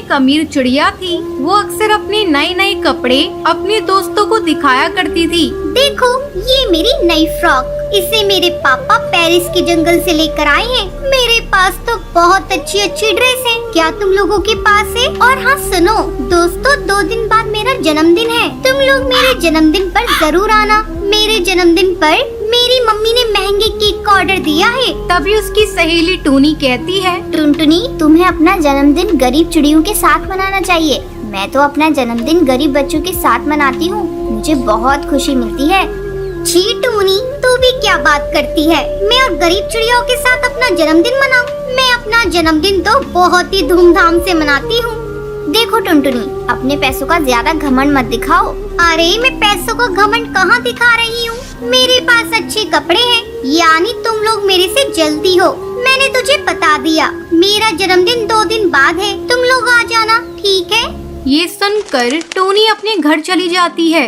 एक अमीर चिड़िया थी। वो अक्सर अपने नए नए कपड़े अपने दोस्तों को दिखाया करती थी। देखो, ये मेरी नई फ्रॉक, इसे मेरे पापा पेरिस के जंगल से लेकर आए हैं। मेरे पास तो बहुत अच्छी अच्छी ड्रेस है, क्या तुम लोगों के पास है? और हाँ सुनो दोस्तों, 2 दिन बाद मेरा जन्मदिन है, तुम लोग मेरे जन्मदिन पर जरूर आना। मेरे जन्मदिन पर मेरी मम्मी ने महंगे केक का ऑर्डर दिया है। तभी उसकी सहेली टूनी कहती है, टुनटुनी, तुम्हें अपना जन्मदिन गरीब चिड़ियों के साथ मनाना चाहिए। मैं तो अपना जन्मदिन गरीब बच्चों के साथ मनाती हूँ, मुझे बहुत खुशी मिलती है। छी टूनी, तू भी क्या बात करती है? मैं और गरीब चिड़ियों के साथ अपना जन्मदिन मनाऊं? मैं अपना जन्मदिन तो बहुत ही धूमधाम से मनाती हूँ। देखो टुनटुनी, अपने पैसों का ज्यादा घमंड मत दिखाओ। अरे मैं पैसों का घमंड कहाँ दिखा रही हूँ? मेरे पास अच्छे कपड़े हैं, यानी तुम लोग मेरे से जलती हो। मैंने तुझे बता दिया, मेरा जन्मदिन 2 दिन बाद है, तुम लोग आ जाना, ठीक है? ये सुनकर टोनी अपने घर चली जाती है।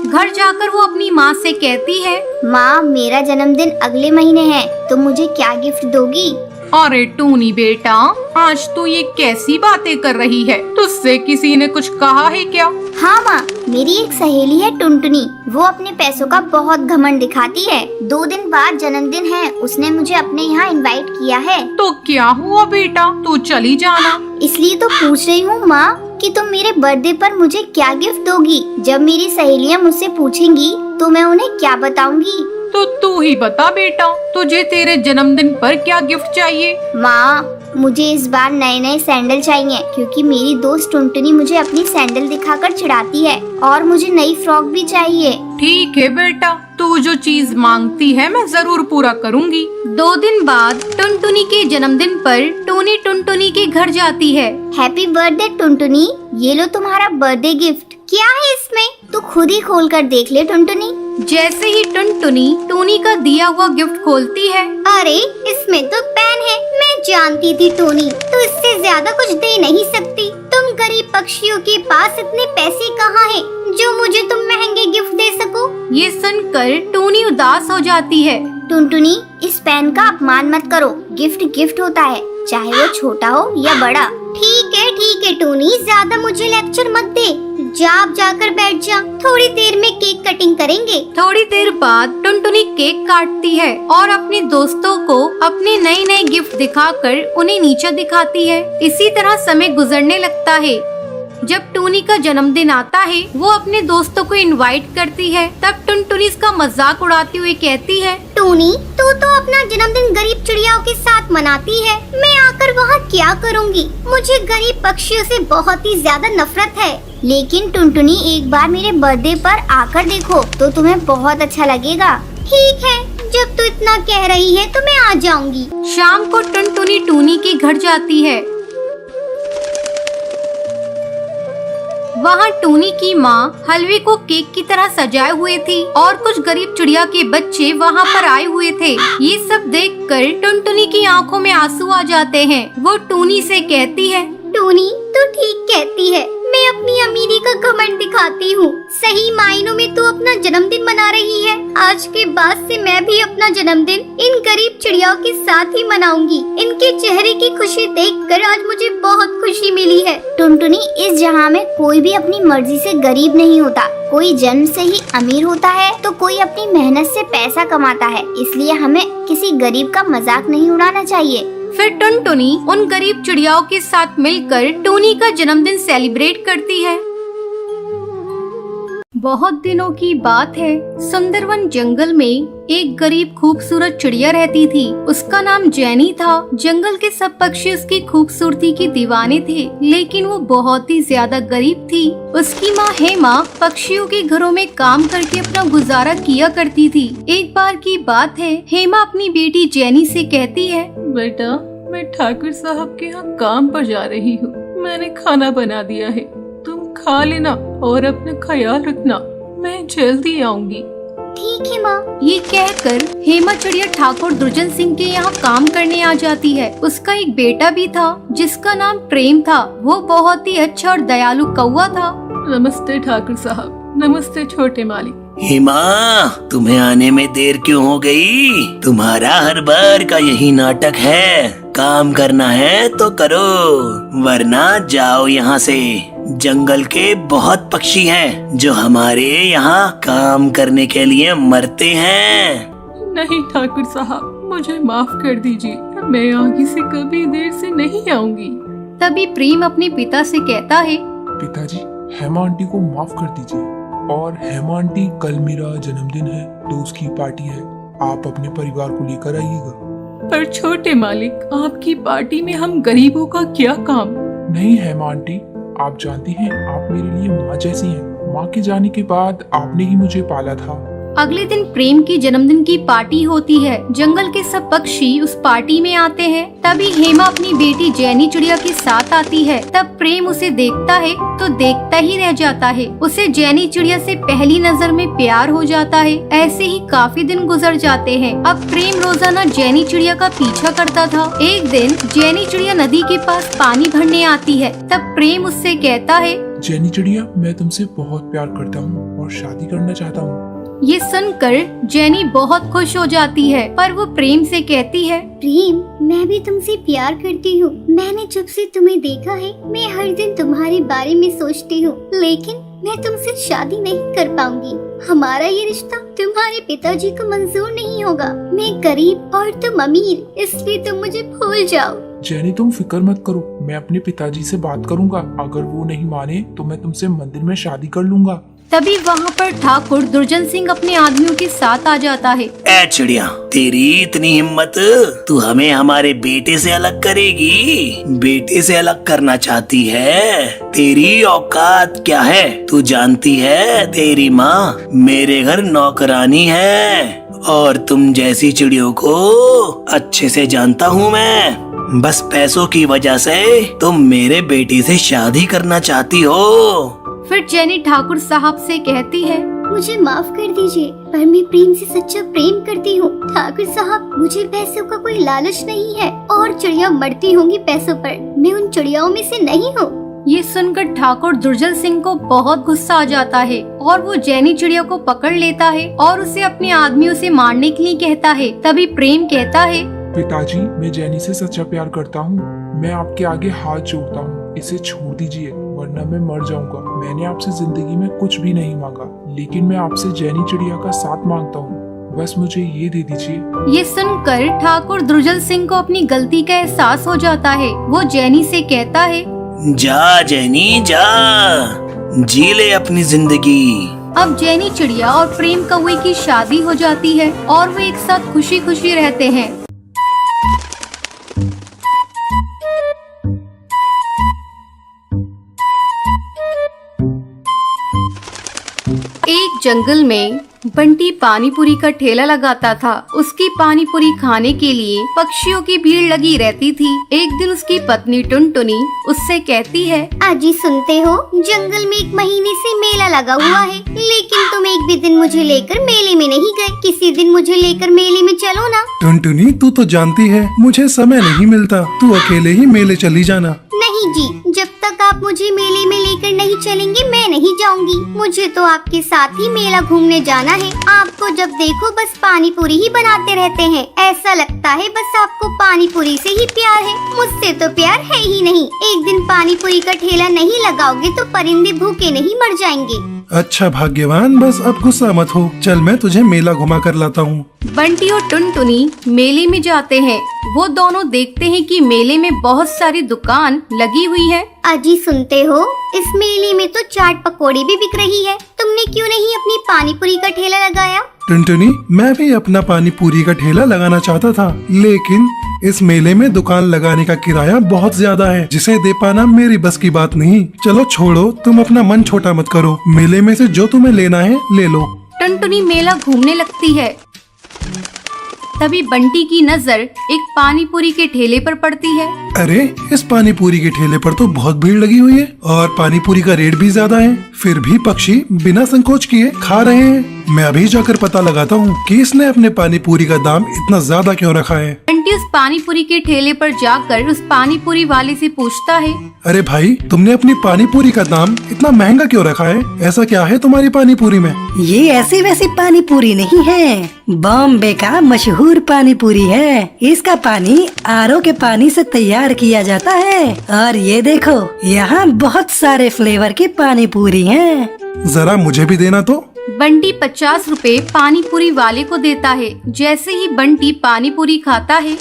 घर जाकर वो अपनी माँ से कहती है, माँ, मेरा जन्मदिन अगले महीने है, तुम मुझे क्या गिफ्ट दोगी? अरे टूनी बेटा, आज तू ये कैसी बातें कर रही है? तुझसे किसी ने कुछ कहा है क्या? हाँ माँ, मेरी एक सहेली है टुनटुनी, वो अपने पैसों का बहुत घमंड दिखाती है। 2 दिन बाद जन्मदिन है, उसने मुझे अपने यहाँ इनवाइट किया है। तो क्या हुआ बेटा, तू चली जाना। इसलिए तो पूछ रही हूँ माँ कि तुम मेरे बर्थडे पर मुझे क्या गिफ्ट दोगी? जब मेरी सहेलियाँ मुझसे पूछेंगी तो मैं उन्हें क्या बताऊंगी? तो तू ही बता बेटा, तुझे तेरे जन्मदिन पर क्या गिफ्ट चाहिए? माँ, मुझे इस बार नए नए सैंडल चाहिए, क्योंकि मेरी दोस्त टुनटुनी मुझे अपनी सैंडल दिखाकर चिढ़ाती है, और मुझे नई फ्रॉक भी चाहिए। ठीक है बेटा, तू जो चीज मांगती है मैं जरूर पूरा करूंगी। 2 दिन बाद टुनटुनी के जन्मदिन पर टोनी टुनटुनी के घर जाती है। हैप्पी बर्थडे टुनटुनी, ये लो तुम्हारा बर्थडे गिफ्ट। क्या है इसमें? तू खुद ही खोल कर देख ले टुनटुनी। जैसे ही टुनटुनी टोनी का दिया हुआ गिफ्ट खोलती है, अरे इसमें तो पेन है। मैं जानती थी टोनी, तो इससे ज्यादा कुछ दे नहीं सकती। तुम गरीब पक्षियों के पास इतने पैसे कहाँ हैं जो मुझे तुम महंगे गिफ्ट दे सको? ये सुनकर टोनी उदास हो जाती है। टुनटुनी, इस पेन का अपमान मत करो, गिफ्ट गिफ्ट होता है, चाहे वो छोटा हो या बड़ा। ठीक है टोनी, ज्यादा मुझे लेक्चर मत दे, जा आप जाकर बैठ जा, थोड़ी देर में केक कटिंग करेंगे। थोड़ी देर बाद टुनटुनी केक काटती है और अपने दोस्तों को अपने नए नए गिफ्ट दिखाकर उन्हें नीचे दिखाती है। इसी तरह समय गुजरने लगता है। जब टूनी का जन्मदिन आता है, वो अपने दोस्तों को इनवाइट करती है। तब टुनटुनी इसका मजाक उड़ाते हुए कहती है, टूनी, तू तो अपना जन्मदिन गरीब चिड़ियाओं के साथ मनाती है, मैं आकर वहाँ क्या करूँगी? मुझे गरीब पक्षियों से बहुत ही ज्यादा नफरत है। लेकिन टुनटुनी, एक बार मेरे बर्थडे पर आकर देखो तो तुम्हें बहुत अच्छा लगेगा। ठीक है, जब तू इतना कह रही है तो मैं आ जाऊंगी। शाम को टुनटुनी टूनी के घर जाती है। वहाँ टूनी की माँ हलवे को केक की तरह सजाए हुए थी और कुछ गरीब चिड़िया के बच्चे वहाँ पर आए हुए थे। ये सब देखकर टुनटुनी की आंखों में आंसू आ जाते हैं। वो टूनी से कहती है, टूनी, तू ठीक कहती है, मैं अपनी अमीरी का घमंड दिखाती हूँ। सही मायनों में तू अपना जन्मदिन मना रही है। आज के बाद से मैं भी अपना जन्मदिन इन गरीब चिड़ियाओं के साथ ही मनाऊंगी। इनके चेहरे की खुशी देखकर आज मुझे बहुत खुशी मिली है। टुनटुनी, इस जहाँ में कोई भी अपनी मर्जी से गरीब नहीं होता, कोई जन्म से ही अमीर होता है तो कोई अपनी मेहनत से पैसा कमाता है। इसलिए हमें किसी गरीब का मजाक नहीं उड़ाना चाहिए। फिर टुनटुनी उन गरीब चिड़ियाओं के साथ मिलकर टूनी का जन्मदिन सेलिब्रेट करती है। बहुत दिनों की बात है, सुंदरवन जंगल में एक गरीब खूबसूरत चिड़िया रहती थी। उसका नाम जैनी था। जंगल के सब पक्षी उसकी खूबसूरती के दीवाने थे, लेकिन वो बहुत ही ज्यादा गरीब थी। उसकी माँ हेमा पक्षियों के घरों में काम करके अपना गुजारा किया करती थी। एक बार की बात है, हेमा अपनी बेटी जैनी से कहती है, बेटा, मैं ठाकुर साहब के यहाँ काम पर जा रही हूँ। मैंने खाना बना दिया है, तुम खा लेना और अपना ख्याल रखना, मैं जल्दी आऊंगी। ठीक है माँ। ये कहकर हेमा चिड़िया ठाकुर दुर्जन सिंह के यहाँ काम करने आ जाती है। उसका एक बेटा भी था जिसका नाम प्रेम था। वो बहुत ही अच्छा और दयालु कौवा था। नमस्ते ठाकुर साहब। नमस्ते छोटे मालिक। हेमा, तुम्हें आने में देर क्यों हो गई? तुम्हारा हर बार का यही नाटक है। काम करना है तो करो, वरना जाओ यहाँ से। जंगल के बहुत पक्षी हैं जो हमारे यहाँ काम करने के लिए मरते हैं। नहीं ठाकुर साहब, मुझे माफ कर दीजिए, मैं आगे से कभी देर से नहीं आऊंगी। तभी प्रेम अपने पिता से कहता है, पिताजी, हेमा आंटी को माफ कर दीजिए। और हेमा आंटी, कल मेरा जन्मदिन है तो उसकी पार्टी है, आप अपने परिवार को लेकर आइएगा। पर छोटे मालिक, आपकी पार्टी में हम गरीबों का क्या काम? नहीं हेमा आंटी, आप जानती हैं आप मेरे लिए माँ जैसी हैं। माँ के जाने के बाद आपने ही मुझे पाला था। अगले दिन प्रेम की जन्मदिन की पार्टी होती है। जंगल के सब पक्षी उस पार्टी में आते हैं। तभी हेमा अपनी बेटी जैनी चिड़िया के साथ आती है। तब प्रेम उसे देखता है तो देखता ही रह जाता है। उसे जैनी चिड़िया से पहली नजर में प्यार हो जाता है। ऐसे ही काफी दिन गुजर जाते हैं। अब प्रेम रोजाना जैनी चिड़िया का पीछा करता था। एक दिन जैनी चिड़िया नदी के पास पानी भरने आती है। तब प्रेम उससे कहता है, जैनी चिड़िया, मैं तुमसे बहुत प्यार करता हूँ और शादी करना चाहता हूँ। ये सुनकर जैनी बहुत खुश हो जाती है, पर वो प्रेम से कहती है, प्रेम, मैं भी तुमसे प्यार करती हूँ। मैंने जब से तुम्हें देखा है, मैं हर दिन तुम्हारे बारे में सोचती हूँ, लेकिन मैं तुमसे शादी नहीं कर पाऊंगी। हमारा ये रिश्ता तुम्हारे पिताजी को मंजूर नहीं होगा। मैं गरीब और तुम अमीर, इसलिए तुम मुझे भूल जाओ। जैनी, तुम फिक्र मत करो, मैं अपने पिताजी से बात करूंगा। अगर वो नहीं माने तो मैं तुमसे मंदिर में शादी कर लूंगा। तभी वहाँ पर ठाकुर दुर्जन सिंह अपने आदमियों के साथ आ जाता है। ए चिड़िया, तेरी इतनी हिम्मत, तू हमें हमारे बेटे से अलग करेगी? बेटे से अलग करना चाहती है? तेरी औकात क्या है? तू जानती है तेरी माँ मेरे घर नौकरानी है और तुम जैसी चिड़ियों को अच्छे से जानता हूँ मैं। बस पैसों की वजह से तुम मेरे बेटे से शादी करना चाहती हो। फिर जैनी ठाकुर साहब से कहती है, मुझे माफ कर दीजिए, पर मैं प्रेम से सच्चा प्रेम करती हूँ। ठाकुर साहब, मुझे पैसों का कोई लालच नहीं है और चिड़िया मरती होंगी पैसों पर, मैं उन चिड़ियाओं में से नहीं हूँ। ये सुनकर ठाकुर दुर्जन सिंह को बहुत गुस्सा आ जाता है और वो जैनी चिड़िया को पकड़ लेता है और उसे अपने आदमियों से मारने के लिए कहता है। तभी प्रेम कहता है, पिताजी, मैं जैनी से सच्चा प्यार करता हूँ। मैं आपके आगे हाथ जोड़ता हूँ, इसे छोड़ दीजिए वरना मैं मर जाऊंगा। मैंने आपसे जिंदगी में कुछ भी नहीं मांगा, लेकिन मैं आपसे जैनी चिड़िया का साथ मांगता हूँ। बस मुझे ये दे दीजिए। ये सुनकर ठाकुर दुर्जन सिंह को अपनी गलती का एहसास हो जाता है। वो जैनी से कहता है, जा जैनी जा, जी ले अपनी जिंदगी। अब जैनी चिड़िया और प्रेम कौवे की शादी हो जाती है और वे एक साथ खुशी खुशी रहते हैं। एक जंगल में बंटी पानी पूरी का ठेला लगाता था। उसकी पानी पूरी खाने के लिए पक्षियों की भीड़ लगी रहती थी। एक दिन उसकी पत्नी टुनटुनी उससे कहती है, अजी सुनते हो, जंगल में 1 महीने से मेला लगा हुआ है, लेकिन तुम एक भी दिन मुझे लेकर मेले में नहीं गए। किसी दिन मुझे लेकर मेले में चलो ना। टुनटुनी, तू तो जानती है मुझे समय नहीं मिलता, तू अकेले ही मेले चली जाना। नहीं जी, जब तक आप मुझे मेले में लेकर नहीं चलेंगे मैं नहीं जाऊंगी। मुझे तो आपके साथ ही मेला घूमने जाना है। आपको जब देखो बस पानी पूरी ही बनाते रहते हैं। ऐसा लगता है बस आपको पानी पूरी से ही प्यार है, मुझसे तो प्यार है ही नहीं। एक दिन पानी पूरी का ठेला नहीं लगाओगे तो परिंदे भूखे नहीं मर जाएंगे। अच्छा भाग्यवान, बस अब गुस्सा मत हो, चल मैं तुझे मेला घुमा कर लाता हूँ। बंटी और टुनटुनी मेले में जाते हैं। वो दोनों देखते हैं कि मेले में बहुत सारी दुकान लगी हुई है। अजी सुनते हो, इस मेले में तो चाट पकौड़ी भी बिक रही है। तुमने क्यों नहीं अपनी पानी पूरी का ठेला लगाया? टुनटुनी, मैं भी अपना पानी पूरी का ठेला लगाना चाहता था, लेकिन इस मेले में दुकान लगाने का किराया बहुत ज्यादा है, जिसे दे पाना मेरी बस की बात नहीं। चलो छोड़ो, तुम अपना मन छोटा मत करो, मेले में से जो तुम्हें लेना है ले लो। टुनटुनी मेला घूमने लगती है। तभी बंटी की नजर एक पानी पूरी के ठेले पर पड़ती है। अरे, इस पानी पूरी के ठेले पर तो बहुत भीड़ लगी हुई है और पानी पूरी का रेट भी ज्यादा है, फिर भी पक्षी बिना संकोच किए खा रहे हैं। मैं अभी जाकर पता लगाता हूँ कि इसने अपने पानी पूरी का दाम इतना ज्यादा क्यों रखा है। बंटी उस पानी पूरी के ठेले पर जाकर उस पानी पूरी वाले से पूछता है, अरे भाई, तुमने अपनी पानी पूरी का दाम इतना महंगा क्यों रखा है? ऐसा क्या है तुम्हारी पानी पूरी में? ये ऐसी वैसी पानी पूरी नहीं है, बॉम्बे का मशहूर पानी पूरी है। इसका पानी आरओ के पानी से तैयार किया जाता है। और ये देखो, यहाँ बहुत सारे फ्लेवर की पानी पूरी हैं। जरा मुझे भी देना तो। बंटी 50 रुपए पानी पूरी वाले को देता है। जैसे ही बंटी पानी पूरी खाता है,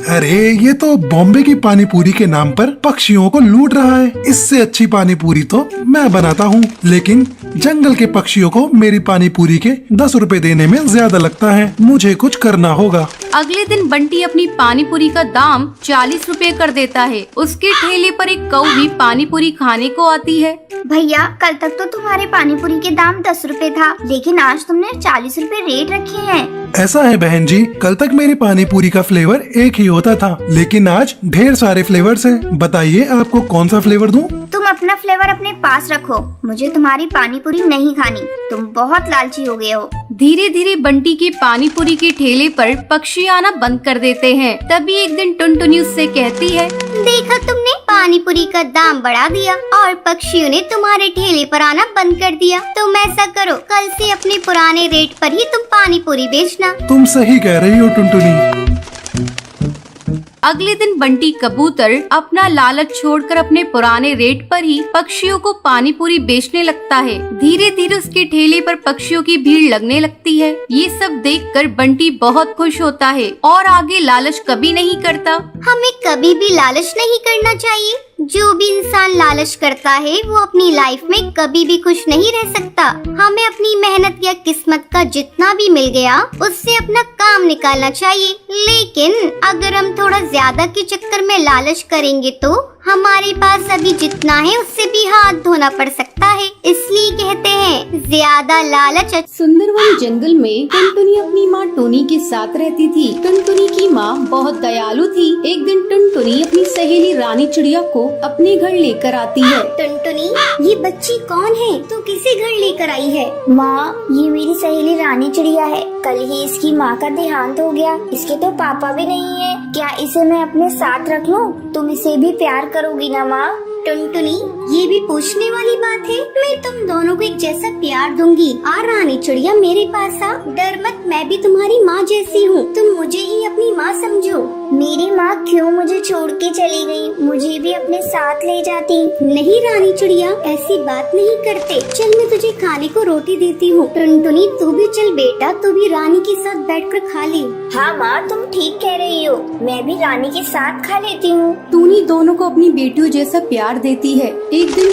अरे ये तो बॉम्बे की पानी पूरी के नाम पर पक्षियों को लूट रहा है। इससे अच्छी पानी पूरी तो मैं बनाता हूँ, लेकिन जंगल के पक्षियों को मेरी पानी पूरी के 10 रुपए देने में ज्यादा लगता है। मुझे कुछ करना होगा। अगले दिन बंटी अपनी पानी पूरी का दाम 40 रुपए कर देता है। उसके ठेले पर एक कौवी पानी पूरी खाने को आती है। भैया, कल तक तो तुम्हारे पानी पूरी के दाम 10 रुपए था, लेकिन आज तुमने 40 रुपए रेट रखे हैं। ऐसा है बहन जी, कल तक मेरी पानी पूरी का फ्लेवर एक ही होता था, लेकिन आज ढेर सारे फ्लेवर्स हैं। बताइए आपको कौन सा फ्लेवर दूं? तुम अपना फ्लेवर अपने पास रखो, मुझे तुम्हारी पानी पूरी नहीं खानी। तुम बहुत लालची हो गए हो। धीरे धीरे बंटी के पानी पूरी के ठेले पर पक्षी आना बंद कर देते हैं। तभी एक दिन टुनटुनी उससे कहती है, देखा तुमने, पानी पूरी का दाम बढ़ा दिया और पक्षियों ने तुम्हारे ठेले पर आना बंद कर दिया। तुम ऐसा करो, कल से अपने पुराने रेट पर ही तुम पानी पूरी बेचना। तुम सही कह रही हो टुनटुनी। अगले दिन बंटी कबूतर अपना लालच छोड़कर अपने पुराने रेट पर ही पक्षियों को पानी पूरी बेचने लगता है। धीरे धीरे उसके ठेले पर पक्षियों की भीड़ लगने लगती है। ये सब देखकर बंटी बहुत खुश होता है और आगे लालच कभी नहीं करता। हमें कभी भी लालच नहीं करना चाहिए। जो भी इंसान लालच करता है वो अपनी लाइफ में कभी भी खुश नहीं रह सकता। हमें अपनी मेहनत या किस्मत का जितना भी मिल गया उससे अपना काम निकालना चाहिए। लेकिन अगर हम थोड़ा ज्यादा के चक्कर में लालच करेंगे तो हमारे पास अभी जितना है उससे भी हाथ धोना पड़ सकता है। इसलिए कहते हैं, ज्यादा लालच। सुंदरवन जंगल में टुनटुनी अपनी माँ टोनी के साथ रहती थी। टुनटुनी की माँ बहुत दयालु थी। एक दिन टुनटुनी अपनी सहेली रानी चिड़िया को अपने घर लेकर आती है। टुनटुनी, ये बच्ची कौन है? तू किसे घर लेकर आई है? माँ, ये मेरी सहेली रानी चिड़िया है। कल ही इसकी माँ का देहांत हो गया। इसके तो पापा भी नहीं है। क्या इसे मैं अपने साथ रख लूं? तुम इसे भी प्यार करोगी ना माँ? टुनटुनी, ये भी पूछने वाली बात है। मैं तुम दोनों को एक जैसा प्यार दूंगी। आ रानी चिड़िया, मेरे पास आ। डर मत, मैं भी तुम्हारी माँ जैसी हूँ। तुम मुझे ही अपनी माँ समझो। मेरी माँ क्यों मुझे छोड़ के चली गई? मुझे भी अपने साथ ले जाती। नहीं रानी चिड़िया, ऐसी बात नहीं करते। चल, मैं तुझे खाने को रोटी देती हूँ। टुनटुनी, तू भी चल बेटा, तू भी रानी के साथ बैठकर खा ले। हाँ माँ, तुम ठीक कह रही हो। मैं भी रानी के साथ खा लेती हूँ। टूनी दोनों को अपनी बेटियों जैसा प्यार देती है। एक दिन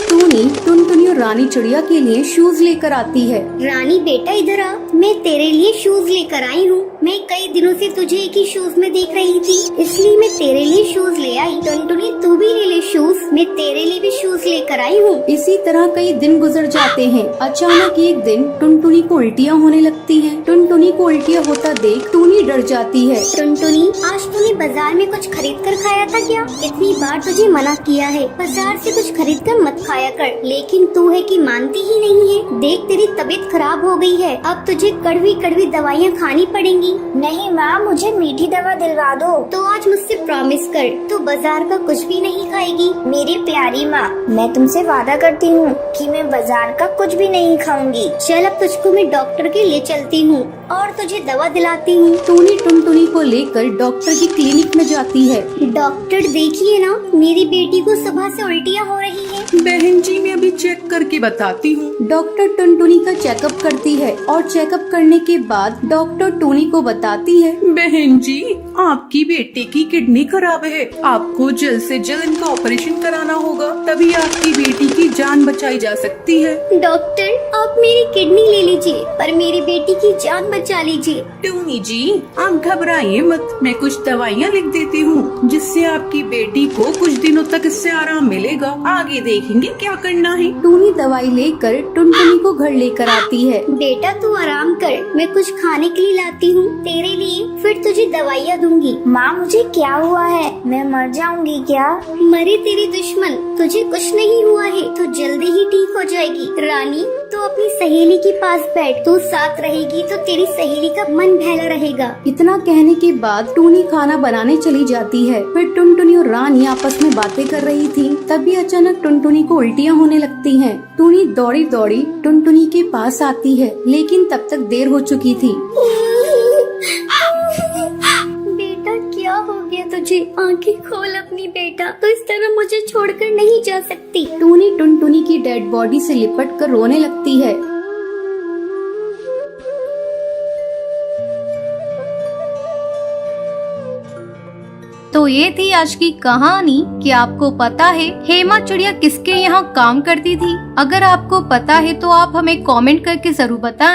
टुनटुनी और रानी चिड़िया के लिए शूज लेकर आती है। रानी बेटा, इधर आ। मैं तेरे लिए शूज लेकर आई हूँ। मैं कई दिनों से तुझे एक ही शूज में देख रही थी, इसलिए मैं तेरे लिए शूज ले आई। टुनटुनी, तू भी ले ले शूज। मैं तेरे लिए भी शूज लेकर आई हूँ। इसी तरह कई दिन गुजर जाते हैं। अचानक एक दिन टुनटुनी को उल्टियाँ होने लगती हैं। टुनटुनी को उल्टियाँ होता देख टूनी डर जाती है। टुनटुनी, आज तूने बाजार में कुछ खरीद कर खाया था क्या? इतनी बार तुझे मना किया है, बाजार से कुछ खरीद कर मत खाया कर, लेकिन तू है कि मानती ही नहीं है। देख, तेरी तबीयत खराब हो गई है। अब तुझे कड़वी कड़वी दवाइयाँ खानी पड़ेंगी। नहीं माँ, मुझे मीठी दवा दिलवा दो। तो आज मुझसे प्रॉमिस कर, तू बाजार का कुछ भी नहीं खाएगी। मेरी प्यारी माँ, मैं तुमसे वादा करती हूँ कि मैं बाजार का कुछ भी नहीं खाऊंगी। चल, अब तुझको मैं डॉक्टर के ले चलती हूँ और तुझे दवा दिलाती हूँ। टूनी टुनटुनी को लेकर डॉक्टर की क्लिनिक में जाती है। डॉक्टर, देखिए ना, मेरी बेटी को सुबह से उल्टियाँ हो रही है। बहन जी, मैं अभी चेक करके बताती हूँ। डॉक्टर टुनटुनी का चेकअप करती है और चेकअप करने के बाद डॉक्टर टूनी को बताती है, बहन जी, आपकी बेटी की किडनी खराब है। आपको जल्द से जल्द इनका ऑपरेशन कराना होगा, तभी आपकी बेटी की जान बचाई जा सकती है। डॉक्टर, आप मेरी किडनी ले लीजिए, पर मेरी बेटी की जान बचा लीजिए। टूनी जी, आप घबराइए मत। मैं कुछ दवाइयाँ लिख देती हूँ, जिससे आपकी बेटी को कुछ दिनों तक इससे आराम मिलेगा। आगे देखेंगे क्या करना है। टूनी दवाई लेकर टुनटुनी को घर लेकर आती है। बेटा, तू आराम कर, मैं कुछ खाने के लिए लाती हूँ तेरे लिए, फिर तुझे दवाइयाँ दूंगी। माँ मुझे क्या हुआ है, मैं मर जाऊंगी क्या? मरे तेरी दुश्मन, तुझे कुछ नहीं हुआ है, तू जल्दी ही ठीक हो जाएगी। रानी तू अपनी सहेली के पास बैठ, तू साथ रहेगी तो तेरी सहेली का मन बहला रहेगा। इतना कहने के बाद टूनी खाना बनाने चली जाती है। फिर टुनटुनी और रानी आपस में बातें कर रही थी। तभी अचानक टुनटुनी को उल्टियाँ होने लगती हैं। टूनी दौड़ी दौड़ी टुनटुनी के पास आती है, लेकिन तब तक देर हो चुकी थी। बेटा क्या हो गया तुझे? आंखें खोल अपनी बेटा, तो इस तरह मुझे छोड़कर नहीं जा सकती। टूनी टुनटुनी की डेड बॉडी से लिपट कर रोने लगती है। तो ये थी आज की कहानी कि आपको पता है हेमा चिड़िया किसके यहाँ काम करती थी? अगर आपको पता है तो आप हमें कमेंट करके जरूर बताएं।